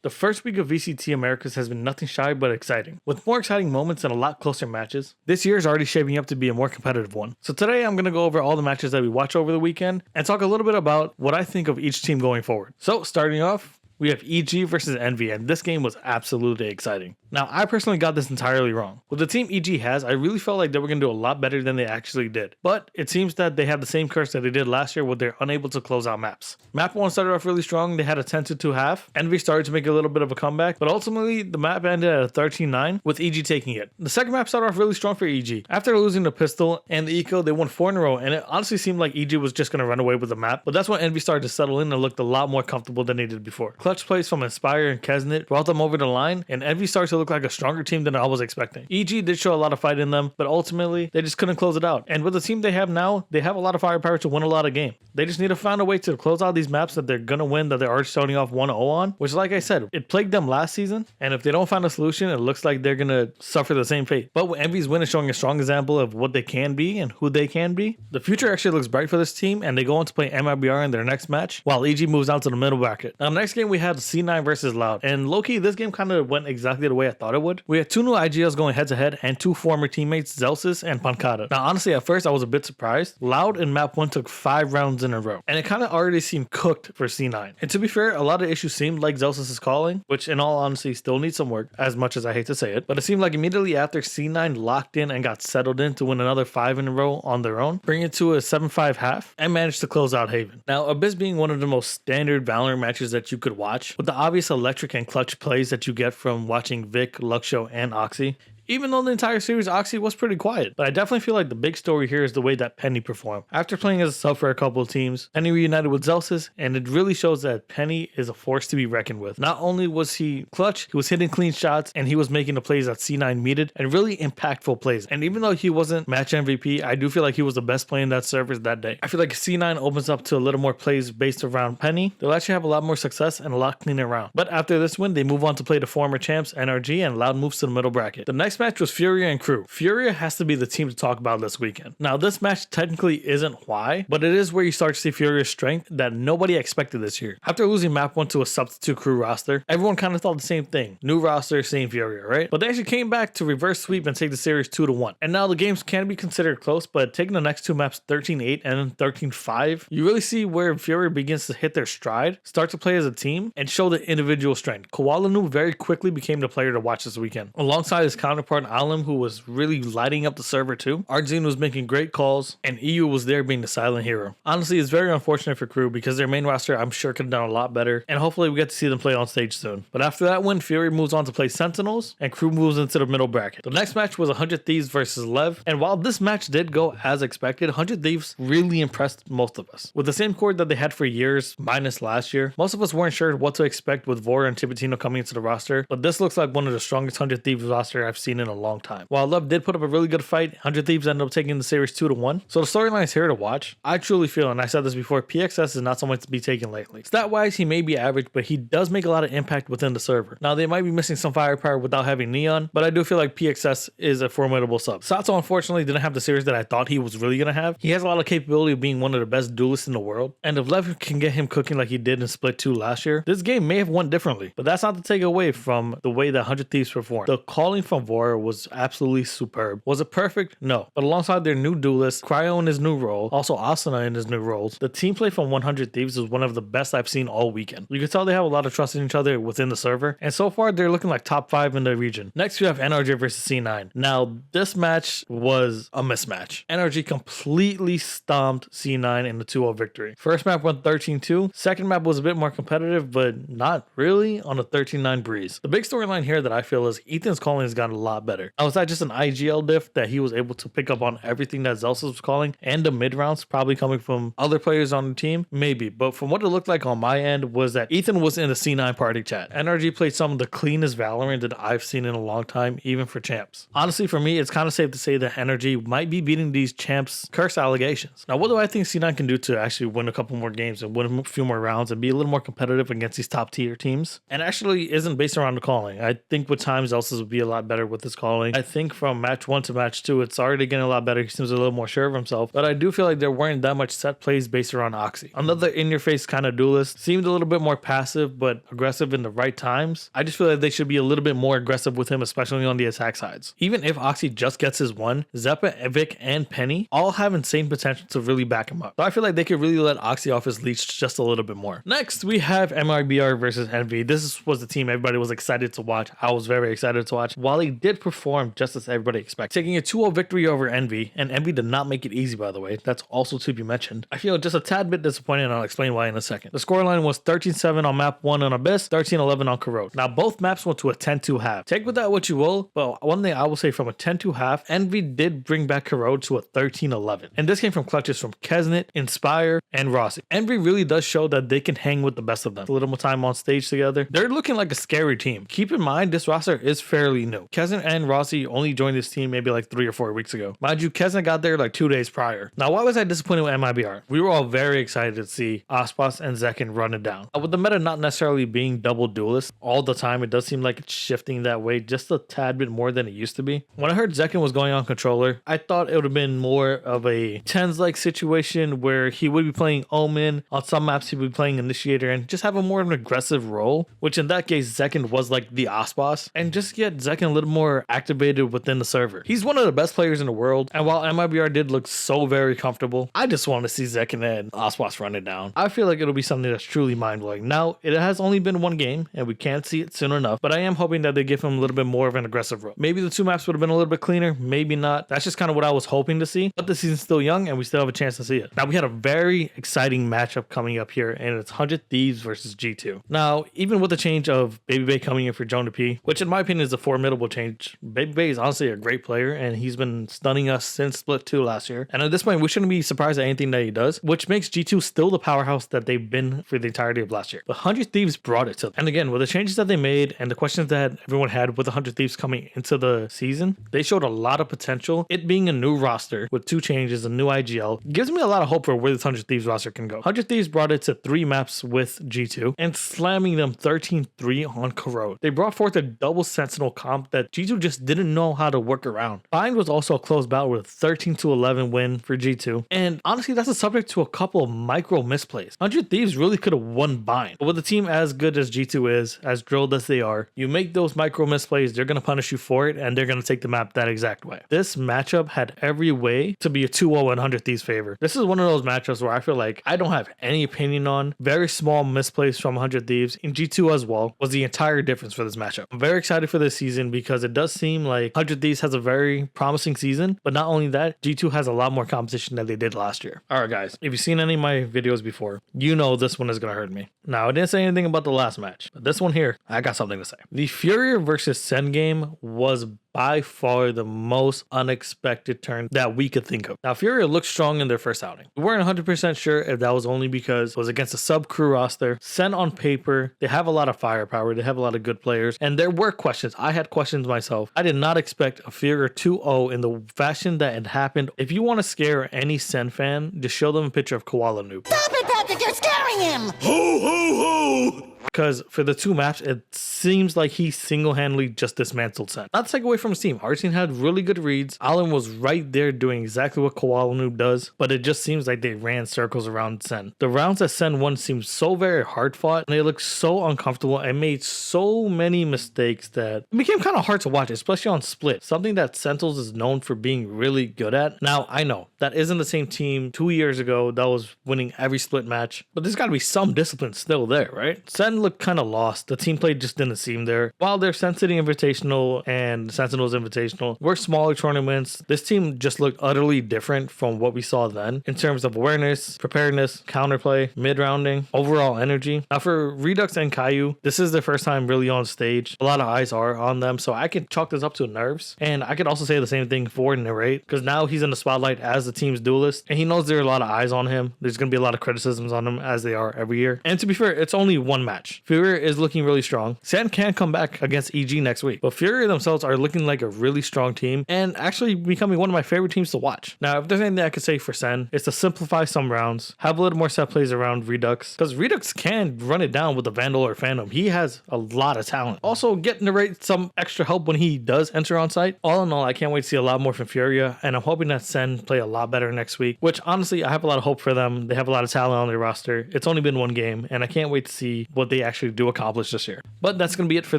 The first week of VCT Americas has been nothing shy but exciting, with more exciting moments and a lot closer matches. This year is already shaping up to be a more competitive one. So today I'm going to go over all the matches that we watched over the weekend and talk a little bit about what I think of each team going forward. So starting off, we have EG versus Envy, and this game was absolutely exciting. Now, I personally got this entirely wrong. With the team EG has, I really felt like they were going to do a lot better than they actually did. But it seems that they have the same curse that they did last year where they're unable to close out maps. Map 1 started off really strong. They had a 10-2 half. Envy started to make a little bit of a comeback, but ultimately the map ended at a 13-9 with EG taking it. The second map started off really strong for EG. After losing the pistol and the eco, they won 4 in a row, and it honestly seemed like EG was just going to run away with the map. But that's when Envy started to settle in and looked a lot more comfortable than they did before. Clutch plays from Inspire and Kesnit brought them over the line, and Envy started to look like a stronger team than I was expecting. EG did show a lot of fight in them, but ultimately they just couldn't close it out. And with the team they have now, they have a lot of firepower to win a lot of games. They just need to find a way to close out these maps that they're gonna win, that they're already starting off 1-0 on, which, like I said, it plagued them last season, and if they don't find a solution, it looks like they're gonna suffer the same fate. But with Envy's win is showing a strong example of what they can be and who they can be, the future actually looks bright for this team, and they go on to play MIBR in their next match, while EG moves on to the middle bracket. Now, next game we had C9 versus Loud, and low-key, this game kind of went exactly the way I thought it would. We had 2 new IGLs going head-to-head and 2 former teammates, Zelsis and Pancada. Now, honestly, at first I was a bit surprised. Loud in map 1 took 5 rounds in a row, and it kind of already seemed cooked for C9. And to be fair, a lot of issues seemed like Zelsis is calling, which in all honesty still needs some work, as much as I hate to say it. But it seemed like immediately after, C9 locked in and got settled in to win another 5 in a row on their own, bring it to a 7-5 half, and managed to close out Haven. Now, Abyss being one of the most standard Valorant matches that you could watch, with the obvious electric and clutch plays that you get from watching Vic, Luxio, and Oxy. Even though the entire series, Oxy was pretty quiet. But I definitely feel like the big story here is the way that Penny performed. After playing as a sub for a couple of teams, Penny reunited with Zelsis, and it really shows that Penny is a force to be reckoned with. Not only was he clutch, he was hitting clean shots, and he was making the plays that C9 needed, and really impactful plays. And even though he wasn't match MVP, I do feel like he was the best player in that servers that day. I feel like C9 opens up to a little more plays based around Penny. They'll actually have a lot more success and a lot cleaner round. But after this win, they move on to play the former champs, NRG, and Loud moves to the middle bracket. The next match was Furia and Crew. Furia has to be the team to talk about this weekend. Now, this match technically isn't why, but it is where you start to see Furia's strength that nobody expected this year. After losing map 1 to a substitute Crew roster, everyone kind of thought the same thing. New roster, same Furia, right? But they actually came back to reverse sweep and take the series 2-1. And now the games can be considered close, but taking the next 2 maps 13-8 and 13-5, you really see where Furia begins to hit their stride, start to play as a team, and show the individual strength. Kowalinu very quickly became the player to watch this weekend. Alongside his counterpart Alim, who was really lighting up the server too. Ardzine was making great calls, and EU was there being the silent hero. Honestly, it's very unfortunate for Crew because their main roster I'm sure could have done a lot better, and hopefully we get to see them play on stage soon. But after that win, Fury moves on to play Sentinels, and Crew moves into the middle bracket. The next match was 100 Thieves versus Lev, and while this match did go as expected, 100 Thieves really impressed most of us. With the same core that they had for years, minus last year, most of us weren't sure what to expect with Vora and Tibertino coming into the roster, but this looks like one of the strongest 100 Thieves roster I've seen in a long time. While Lev did put up a really good fight, 100 Thieves ended up taking the series 2-1. So the storyline is here to watch. I truly feel, and I said this before, PXS is not someone to be taken lightly. Stat-wise, he may be average, but he does make a lot of impact within the server. Now, they might be missing some firepower without having Neon, but I do feel like PXS is a formidable sub. Sato, unfortunately, didn't have the series that I thought he was really going to have. He has a lot of capability of being one of the best duelists in the world, and if Lev can get him cooking like he did in Split 2 last year, this game may have won differently, but that's not to take away from the way that 100 Thieves performed. The calling from Vora was absolutely superb. Was it perfect? No. But alongside their new duelist, Cryo in his new role, also Asuna in his new roles, the team play from 100 Thieves is one of the best I've seen all weekend. You can tell they have a lot of trust in each other within the server, and so far they're looking like top 5 in the region. Next we have NRG versus C9. Now this match was a mismatch. NRG completely stomped C9 in the 2-0 victory. First map went 13-2. Second map was a bit more competitive, but not really, on a 13-9 breeze. The big storyline here that I feel is Ethan's calling has gotten a lot better. Now, was that just an IGL diff that he was able to pick up on everything that Zelsis was calling, and the mid rounds probably coming from other players on the team? Maybe, but from what it looked like on my end was that Ethan was in the C9 party chat. NRG played some of the cleanest Valorant that I've seen in a long time, even for champs. Honestly, for me, it's kind of safe to say that NRG might be beating these champs' curse allegations. Now, what do I think C9 can do to actually win a couple more games and win a few more rounds and be a little more competitive against these top tier teams? And actually isn't based around the calling. I think with time, Zelsis would be a lot better with with his calling. I think from match 1 to match 2, it's already getting a lot better. He seems a little more sure of himself, but I do feel like there weren't that much set plays based around Oxy. Another in-your-face kind of duelist, seemed a little bit more passive but aggressive in the right times. I just feel like they should be a little bit more aggressive with him, especially on the attack sides. Even if Oxy just gets his one, Zeppa, Vic, and Penny all have insane potential to really back him up. So I feel like they could really let Oxy off his leash just a little bit more. Next, we have MRBR versus Envy. This was the team everybody was excited to watch. I was very excited to watch. While he did perform just as everybody expected, taking a 2-0 victory over Envy, and Envy did not make it easy, by the way. That's also to be mentioned. I feel just a tad bit disappointed, and I'll explain why in a second. The scoreline was 13-7 on map 1 on Abyss, 13-11 on Corrode. Now, both maps went to a 10-2 half. Take with that what you will, but one thing I will say, from a 10-2 half, Envy did bring back Corrode to a 13-11. And this came from clutches from Kesnet, Inspire, and Rossi. Envy really does show that they can hang with the best of them. A little more time on stage together. They're looking like a scary team. Keep in mind, this roster is fairly new. Kesnet and Rossi only joined this team maybe like 3 or 4 weeks ago. Mind you, Kesnet got there like 2 days prior. Now, why was I disappointed with MIBR? We were all very excited to see Aspas and Zekin run it down. With the meta not necessarily being double duelists all the time, it does seem like it's shifting that way just a tad bit more than it used to be. When I heard Zekin was going on controller, I thought it would have been more of a TenZ-like situation where he would be playing Omen. On some maps, he would be playing Initiator and just have a more of an aggressive role, which in that case, Zekin was like the Aspas, and just get Zekin a little more activated within the server. He's one of the best players in the world, and while MIBR did look so very comfortable, I just want to see Zekin and Aspas run it down. I feel like it'll be something that's truly mind-blowing. Now, it has only been 1 game, and we can't see it soon enough, but I am hoping that they give him a little bit more of an aggressive role. Maybe the 2 maps would have been a little bit cleaner, maybe not. That's just kind of what I was hoping to see, but the season's still young, and we still have a chance to see it. Now, we had a very exciting matchup coming up here, and it's 100 Thieves versus G2. Now, even with the change of Baby Bay coming in for Jonah P, which in my opinion is a formidable change, Baby Bay is honestly a great player, and he's been stunning us since Split 2 last year. And at this point, we shouldn't be surprised at anything that he does, which makes G2 still the powerhouse that they've been for the entirety of last year. But 100 Thieves brought it to them. And again, with the changes that they made and the questions that everyone had with 100 Thieves coming into the season, they showed a lot of potential. It being a new roster with 2 changes, a new IGL, gives me a lot of hope for where this 100 Thieves roster can go. 100 Thieves brought it to 3 maps with G2 and slamming them 13-3 on Corrode. They brought forth a double Sentinel comp that G2 just didn't know how to work around. Bind was also a close battle with a 13-11 win for G2. And honestly, that's a subject to a couple of micro misplays. 100 Thieves really could have won Bind. But with a team as good as G2 is, as drilled as they are, you make those micro misplays, they're going to punish you for it, and they're going to take the map that exact way. This matchup had every way to be a 2-0 in 100 Thieves favor. This is one of those matchups where I feel like I don't have any opinion on. Very small misplays from 100 Thieves in G2 as well was the entire difference for this matchup. I'm very excited for this season because it does seem like 100 Thieves has a very promising season, but not only that, G2 has a lot more competition than they did last year. Alright guys, if you've seen any of my videos before, you know this one is going to hurt me. Now, I didn't say anything about the last match, but this one here, I got something to say. The Furier versus Sen game was by far the most unexpected turn that we could think of. Now, Furia looked strong in their first outing. We weren't 100% sure if that was only because it was against a sub-crew roster. Sen on paper, they have a lot of firepower, they have a lot of good players, and there were questions. I had questions myself. I did not expect a Furia 2-0 in the fashion that it happened. If you want to scare any Sen fan, just show them a picture of Koala Noob. Stop it, Patrick, you're scaring him! Ho, ho, ho! Because for the 2 maps, it seems like he single-handedly just dismantled Sen. Not to take away from his team. Arsene had really good reads. Alan was right there doing exactly what Koala Noob does, but it just seems like they ran circles around Sen. The rounds that Sen won seemed so very hard-fought, and they looked so uncomfortable and made so many mistakes that it became kind of hard to watch, especially on Split, something that Sentinels is known for being really good at. Now, I know that isn't the same team 2 years ago that was winning every Split match, but there's got to be some discipline still there, right? Sen looked kind of lost. The team play just didn't seem there. While their Sen City Invitational and Sentinels Invitational were smaller tournaments, this team just looked utterly different from what we saw then in terms of awareness, preparedness, counterplay, mid-rounding, overall energy. Now for Redux and Caillou, this is their first time really on stage. A lot of eyes are on them, so I can chalk this up to nerves. And I could also say the same thing for Narrate, because now he's in the spotlight as the team's duelist, and he knows there are a lot of eyes on him. There's going to be a lot of criticisms on him, as they are every year. And to be fair, it's only 1 match. match. Furia is looking really strong. Sen can come back against EG next week, but Furia themselves are looking like a really strong team and actually becoming one of my favorite teams to watch. Now, if there's anything I could say for Sen, it's to simplify some rounds, have a little more set plays around Redux, because Redux can run it down with the Vandal or Phantom. He has a lot of talent. Also, get Narrate some extra help when he does enter on site. All in all, I can't wait to see a lot more from Furia, and I'm hoping that Sen play a lot better next week, which honestly, I have a lot of hope for them. They have a lot of talent on their roster. It's only been one game, and I can't wait to see what they actually do accomplish this year. But that's going to be it for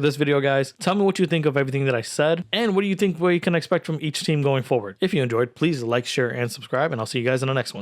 this video, guys. Tell me what you think of everything that I said, and what do you think we can expect from each team going forward. If you enjoyed, please like, share, and subscribe, and I'll see you guys in the next one.